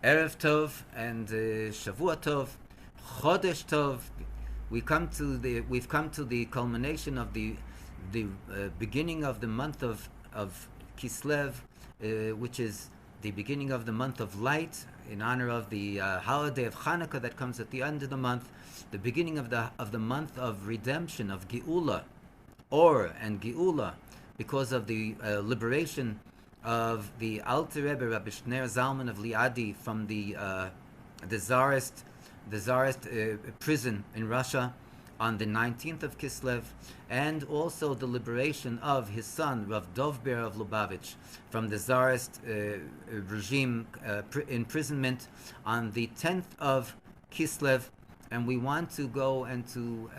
Erev Tov and Shavua Tov, Chodesh Tov. We've come to the culmination of the beginning of the month of Kislev, which is the beginning of the month of light, in honor of the holiday of Hanukkah that comes at the end of the month, the beginning of the month of redemption, of Geula, Or and Geula, because of the liberation of the Alter Rebbe Rabbi Shner Zalman of Liadi from the Tsarist prison in Russia on the 19th of Kislev, and also the liberation of his son Rav Dovber of Lubavitch from the Tsarist regime imprisonment on the 10th of Kislev. And we want to go and to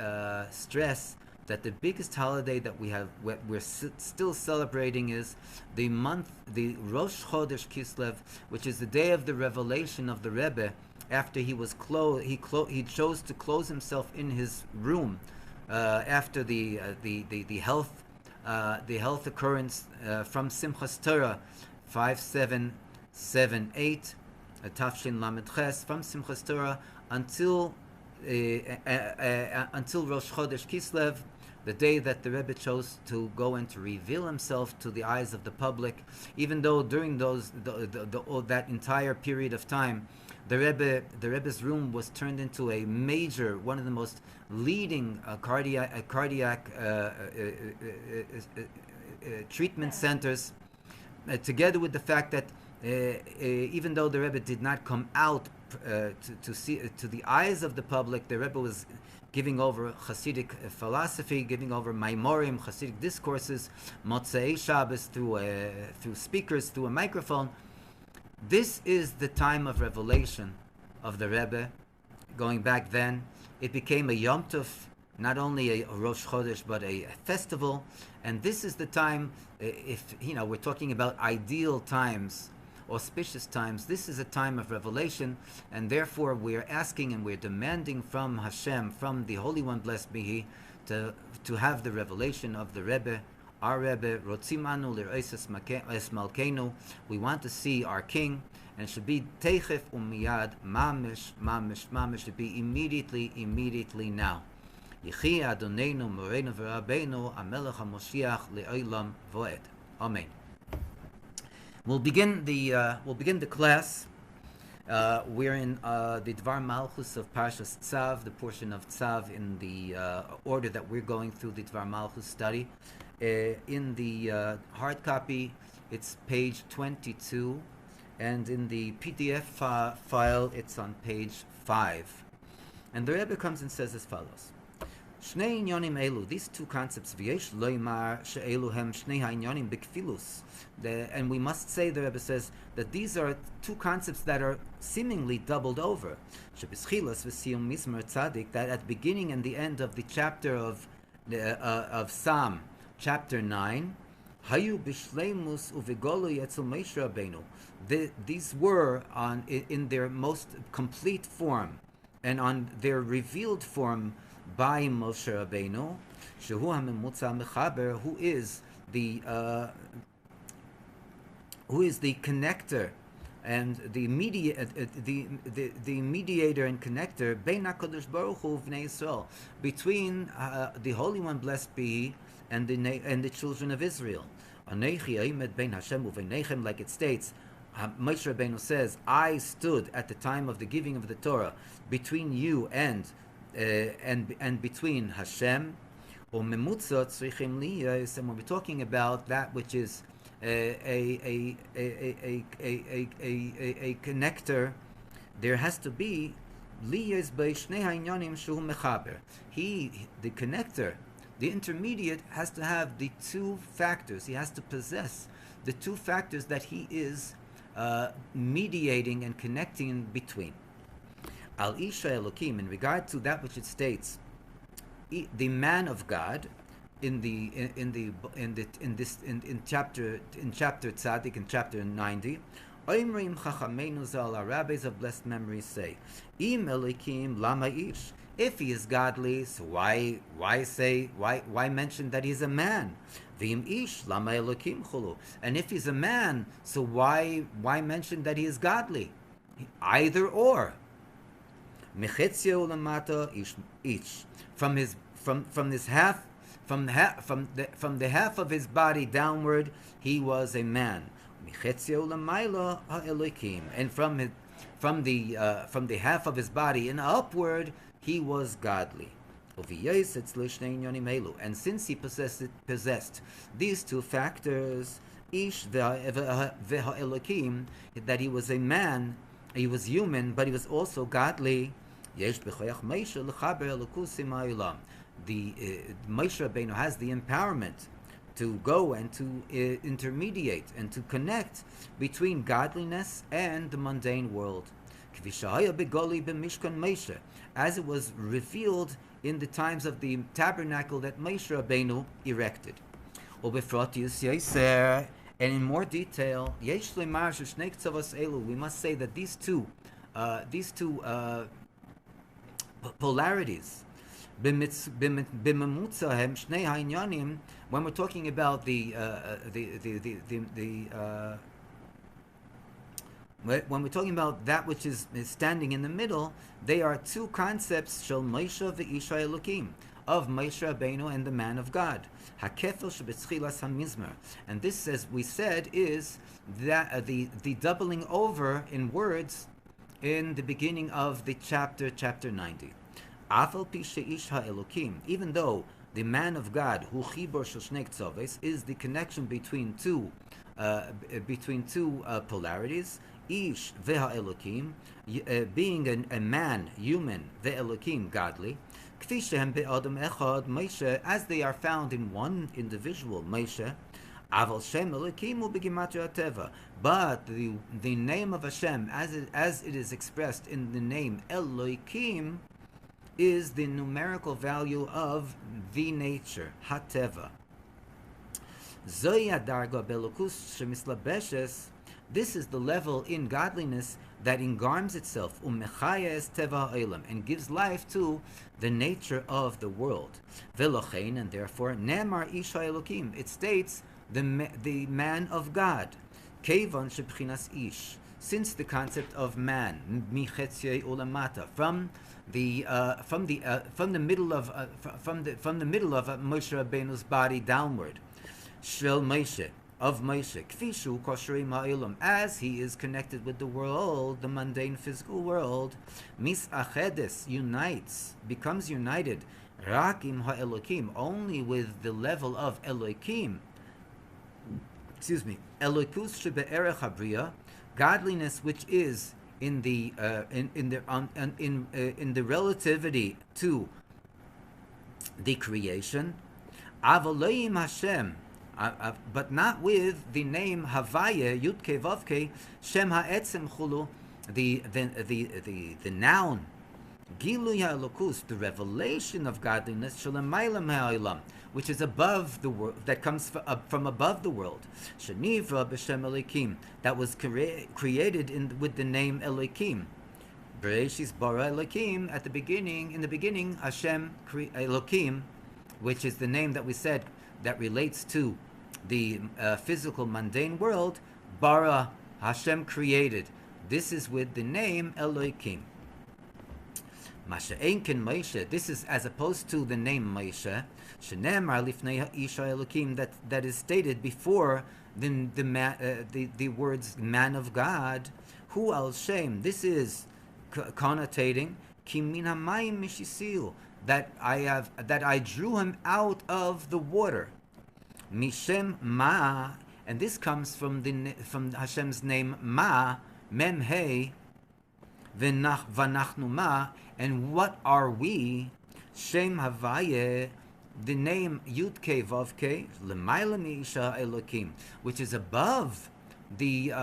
stress that the biggest holiday that we're still celebrating is the Rosh Chodesh Kislev, which is the day of the revelation of the Rebbe after he chose to close himself in his room after the health occurrence from Simchas Torah 5778 Tafshin Lamed Ches, from Simchas Torah until Rosh Chodesh Kislev, the day that the Rebbe chose to go and to reveal himself to the eyes of the public, even though during that entire period of time, the Rebbe's room was turned into a major, one of the most leading cardiac treatment centers, together with the fact that even though the Rebbe did not come out to see to the eyes of the public, the Rebbe was giving over Hasidic philosophy, giving over Maimorim, Hasidic discourses, Motzei Shabbos through speakers, through a microphone. This is the time of revelation of the Rebbe. Going back then, it became a Yom Tov, not only a Rosh Chodesh, but a festival. And this is the time, if we're talking about ideal times, auspicious times, this is a time of revelation, and therefore we're asking and we're demanding from Hashem, from the Holy One, blessed be He, to have the revelation of the Rebbe, our Rebbe. Rotzim anu l'reis es Malkeinu. We want to see our King, and it should be teichef umiyad, mamish, mamish, mamish. Should be immediately now. Yechi Adonenu Moreinu v'Rabbeinu Melech HaMoshiach le'olam voed. Amen. We'll begin the class. We're in the Dvar Malchus of Parshas Tzav, the portion of Tzav in the order that we're going through the Dvar Malchus study. In the hard copy, it's page 22, and in the PDF file, it's on page 5. And the Rebbe comes and says as follows. Shnei inyonim elu, these two concepts, v'yesh loymar she'elu hem shnei ha'inyonim b'kfilus. And we must say, the Rebbe says, that these are two concepts that are seemingly doubled over. Shebischilas v'siyum mismer tzadik, that at the beginning and the end of the chapter of Psalm, chapter 9, hayu b'shleimus uvigolu yetzel Moshe Rabbeinu. These were in their most complete form and on their revealed form by Moshe Rabbeinu, shehu hamemutza mechaber, who is the connector and the mediator and connector bein HaKadosh Baruch Hu v'nei Yisrael, between the Holy One, blessed be He, and the children of Israel. Anechi aimed bein Hashem uveneichem, like it states. Moshe Rabbeinu says, I stood at the time of the giving of the Torah between you and between Hashem, or memutza tzrichim liyos, and when we're talking about that which is a connector, there has to be liyos b'shnei ha'inyonim shu mechaber. He, the connector, the intermediate, has to have the two factors. He has to possess the two factors that he is mediating and connecting between. Al Isha Elokim, in regard to that which it states, the man of God, in chapter Tzadik, in chapter 90, Oimrim Chachameinu Zal, our rabbis of blessed memory say, Im Elokim Lama Ish. If he is godly, so why mention that he's a man? V'im Ish Lama Elokim Chulu. And if he's a man, so why mention that he is godly? either or. Mechetzio lamata each from this half from the half of his body downward he was a man. Mechetzio lamayla ha'elokim, and from the half of his body and upward he was godly. And since he possessed these two factors, ish ve'ha'elokim, that he was a man, he was human, but he was also godly. The Moshe Rabbeinu has the empowerment to go and to intermediate and to connect between godliness and the mundane world, as it was revealed in the times of the tabernacle that Moshe Rabbeinu erected. And in more detail, we must say that these two polarities, when we're talking about when we're talking about that which is standing in the middle, they are two concepts, Shel Moshe ve'Isha Elokim, of Moshe Rabbeinu and the man of God. Hakefel shebetchilas hamizmer, and this, as we said, is that the doubling over in words in the beginning of the chapter 90. Afal pi sheish ha'elokim, even though the man of God, hu chibor shel shnei ktzoves, is the connection between two polarities. Ish ve'ha'elokim, being a man, human, ve'elokim, godly. Kfi shehem be'adam echad, Moshe, as they are found in one individual, Moshe. Aval Shem Elokim u'begimatria teva, but the name of Hashem, as it is expressed in the name Elokim, is the numerical value of the nature, Hateva. Zoya darga belokus shemislabeshes. This is the level in godliness that engarms itself, umechayes teva ha'olam, and gives life to the nature of the world. Velochein, and therefore, nemar isha Elokim. It states the man of God. Kevan shebchinas ish, since the concept of man, michetzei ulamata, from the middle of Moshe Rabbeinu's body downward, shel Moshe, of Moshe, kfishu kosherim ha'ilam, as he is connected with the world, the mundane physical world, misachedes, becomes united, rakim ha'elokim, only with the level of Elokim. Elokus shebe'erech habriya, godliness which is in the relativity to the creation. Avoleim Hashem, but not with the name Havaya Yudke Vavke Shem Ha'etzem Chulu, the noun Giluy Ha'elokus, the revelation of godliness, Shalamaylam Ha'olam, which is above the world, that comes from above the world. Shenivra b'Shem Elokim, that was created with the name Elokim. Bereshis bara Elokim, in the beginning, Hashem Elokim, which is the name that we said that relates to the physical mundane world. Bara, Hashem created. This is with the name Elokim. Masha'enkin Moshe, this is as opposed to the name Moshe, Shenemar lifnei Isha Elokim, that is stated before the words man of God. Hu al Shem, this is connotating Ki min hamayim mishisiu, that I drew him out of the water. Mishem Ma, and this comes from Hashem's name Ma, Mem Hey, Vanachnu Ma, and what are we? Shem Havaye, the name Yudke Vavke, L'mayla Isha Elokim, which is above the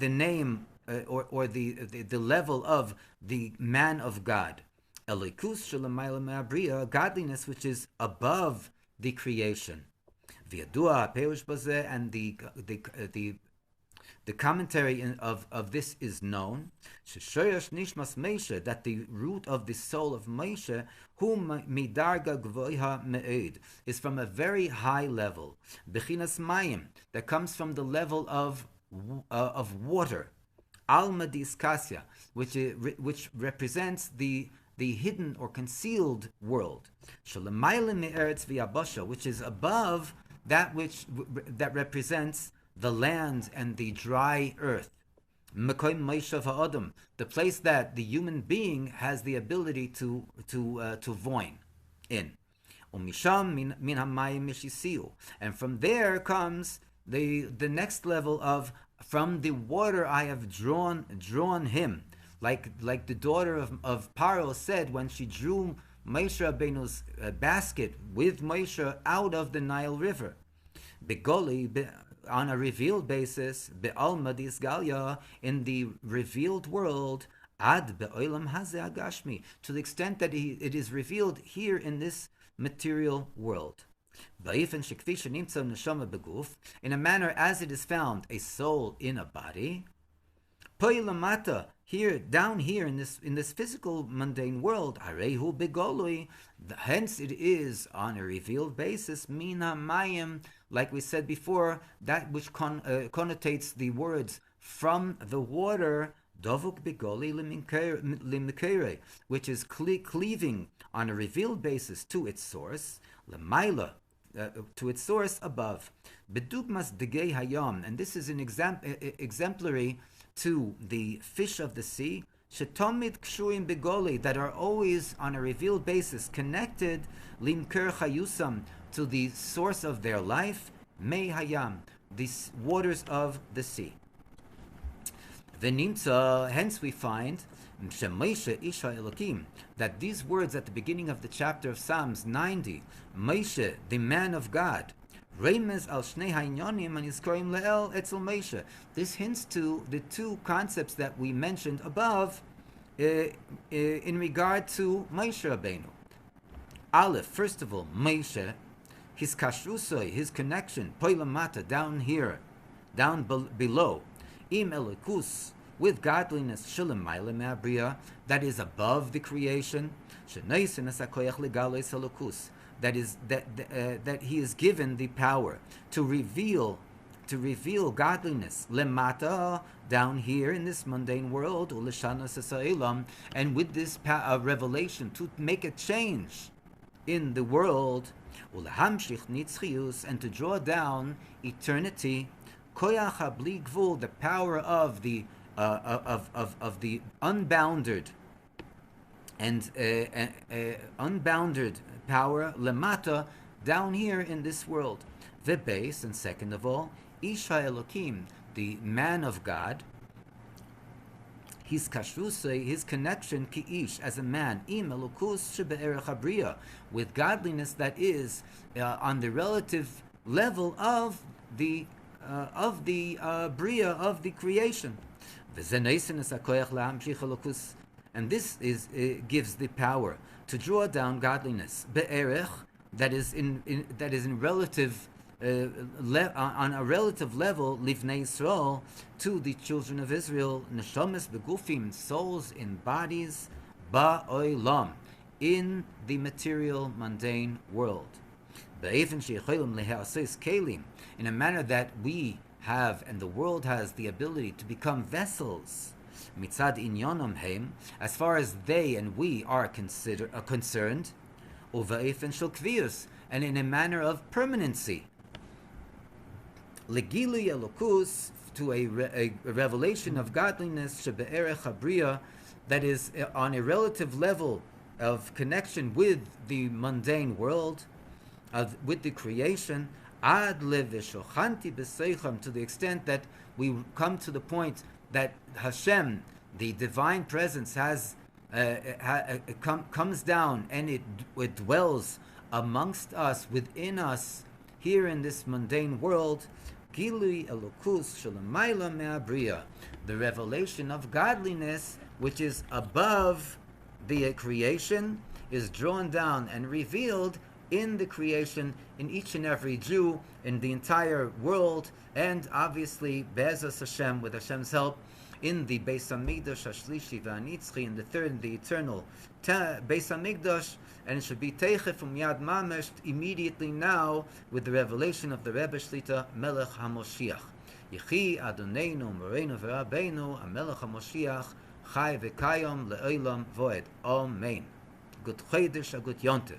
name or the level of the man of God. Elikus Shalamayla Ma'abriya, godliness which is above the creation. V'yadua Peush Bazeh, and the commentary of this is known. Sheshoyash Nishmas Moshe, that the root of the soul of Moshe, whom midarga gvoiha me'ed, is from a very high level. Bechinas Mayim, that comes from the level of water. Alma Diskasya, which represents the hidden or concealed world. Shalamayla Me'eretz V'Yabasha, which is above that that represents the land and the dry earth. Mekoim Meishav Ha'adam, the place that the human being has the ability to voin in. Umisham min hamayim mishisiu, and from there comes the next level of from the water I have drawn him, like the daughter of Paro said when she drew Moshe Rabbeinu's basket with Moshe out of the Nile River. Begoli, on a revealed basis, be'alma disgalya, in the revealed world, ad be'olam hazeh agashmi, to the extent that it is revealed here in this material world. In a manner as it is found a soul in a body. Here, down here in this physical mundane world, arehu begolui, hence it is on a revealed basis, mina mayim, like we said before, that which connotates the words from the water, dovuk begoli limikere, which is cleaving on a revealed basis to its source, lemaila, to its source above. Bedugmas degei hayam, and this is an exemplary to the fish of the sea, shetomid kshuim begoli, that are always on a revealed basis connected, limker chayusam, to the source of their life, mei hayam, the waters of the sea. V'nimtza, hence we find Moshe Isha Elokim, that these words at the beginning of the chapter of Psalms 90, Moshe, the man of God, Remez al Shnei Hainyonim and Yizkorim Le'el Etzel Moshe. This hints to the two concepts that we mentioned above in regard to Moshe Rabbeinu. Aleph, first of all, Moshe, his kashrusoi, his connection, poilamata, down here, down below, im elikus, with godliness, shalom maile me'abriya, that is above the creation, sheneisen esakoyach legalois elikus, that he is given the power to reveal godliness, lemata, down here in this mundane world, uleshanas esa'elam, and with this revelation to make a change in the world, ulehamshich nitzchius, and to draw down eternity, koyach habli gvul, the power of the unbounded and unbounded power, lemata, down here in this world. The base, and second of all, Isha Elokim, the man of God, his kashrusei, his connection, ki'ish, as a man, im elokus shebe'erech habriya, with godliness that is on the relative level of the bria, of the creation. And this gives the power to draw down godliness, be'erech, that is in relative on a relative level, livnei Yisrael, to the children of Israel, neshamas begufim, souls in bodies, ba'olam, in the material mundane world, be'efen she'echolim le'ha'asos kelim, in a manner that we have and the world has the ability to become vessels, mitzad inyonom heim, as far as they and we are concerned, uve'efen shel kvius, and in a manner of permanency, legili elokus, to a revelation of godliness, shebe'erech habriya, that is on a relative level of connection with the mundane world, with the creation, ad leveshochanti b'seicham, to the extent that we come to the point that Hashem, the divine presence, comes down and it dwells amongst us, within us, here in this mundane world. Gilui elokus shalamayla me'abriya, the revelation of godliness, which is above the creation, is drawn down and revealed in the creation, in each and every Jew, in the entire world, and obviously, Be'ezras Hashem, with Hashem's help, in the Beis Hamikdash Hashlishi V'Hanitzchi, in the third and the eternal Beis Hamikdash, and it should be Teichef Umyad Mamesh, immediately now, with the revelation of the Rebbe Shlitah, Melech HaMoshiach. Yechi Adonenu Moreinu V'Rabbeinu Amelech HaMoshiach Chai V'Kayom Le'olam Voed. Amen. Good Chodesh, a good Yontif.